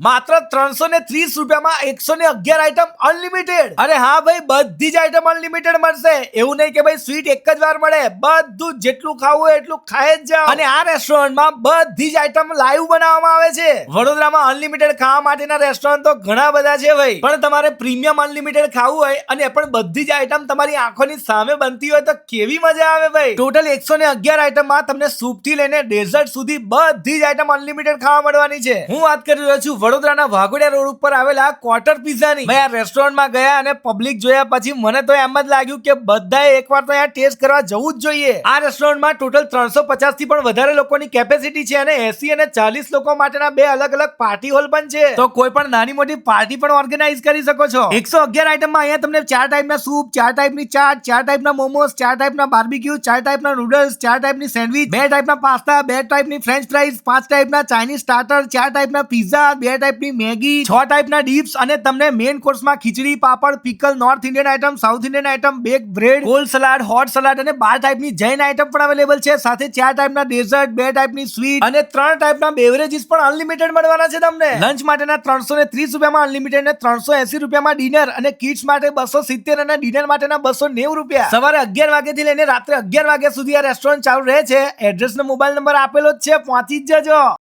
માત્ર 330 રૂપિયામાં 111 item unlimited. અરે હા ભાઈ, બધી જ આઈટમ અનલિમિટેડ મળશે. એવું નહીં કે ભાઈ સ્વીટ એક જ વાર મળે, બધું જેટલું ખાવું હોય એટલું ખાઈ જ જાઓ. અને આ રેસ્ટોરન્ટમાં બધી જ આઈટમ લાઈવ બનાવવામાં આવે છે. વડોદરામાં અનલિમિટેડ ખાવા માટેના રેસ્ટોરન્ટ તો ઘણા બધા છે ભાઈ, પણ તમારે પ્રીમિયમ અનલિમિટેડ ખાવું હોય અને પણ બધી જ આઈટમ તમારી આંખોની સામે બનતી હોય તો કેવી મજા આવે ભાઈ. ટોટલ 111 આઈટમમાં તમને સૂપ થી લઈને ડેઝર્ટ સુધી બધી જ આઈટમ અનલિમિટેડ ખાવા મળવાની છે. હું વાત કરી રહ્યો છું વડોદરાના વાઘોડિયા રોડ ઉપર આવેલા ક્વાર્ટર પિઝાની. મેં આ રેસ્ટોરન્ટમાં ગયા અને પબ્લિક જોયા પછી મને તો એમ જ લાગ્યું કે બધાએ એકવાર તો અહીંયા ટેસ્ટ કરવા જવું જ જોઈએ. આ રેસ્ટોરન્ટમાં ટોટલ 350 થી પણ વધારે લોકોની કેપેસિટી છે અને 80 અને 40 લોકો માટેના બે અલગ અલગ પાર્ટી હોલ પણ છે. તો કોઈ પણ નાની મોટી પાર્ટી પણ ઓર્ગેનાઇઝ કરી શકો છો. 111 આઈટમમાં અહીંયા તમને 4 ટાઈપના સૂપ, 4 ટાઈપની ચાટ, 4 ટાઈપના મોમોસ, 4 ટાઈપના બાર્બીક્યુ, 4 ટાઈપના નૂડલ્સ, 4 ટાઈપની સેન્ડવિચ, 2 ટાઈપના પાસ્તા, 2 ટાઈપની ફ્રેન્ચ ફ્રાઈઝ, 5 ટાઈપના ચાઇનીઝ સ્ટાર્ટર, 4 ટાઈપના પિઝા, 2 ટાઈપની મેગી, 6 ટાઈપના ડીપ્સ અને તમને મેઇન કોર્સમાં khichdi, papad, pickle, north Indian item, south Indian item, bake bread, cold salad, hot salad અને 12 ટાઈપની જૈન આઈટમ પણ અવેલેબલ છે. સાથે 4 ટાઈપના ડેઝર્ટ, 2 ટાઈપની સ્વીટ અને 3 ટાઈપના બેવરેજીસ પણ અનલિમિટેડ મળવાના છે તમને. લંચ માટેના 330 રૂપિયામાં અનલિમિટેડ ને 380 રૂપિયામાં ડિનર અને કિડ્સ માટે 270 અને ડિનર માટેના 290 રૂપિયા. સવારે 11 વાગ્યાથી લઈને રાત્રે 11 વાગ્યા સુધી આ રેસ્ટોરન્ટ ચાલુ રહે છે. એડ્રેસ ને મોબાઈલ નંબર આપેલો જ છે, પહોંચી જ જજો.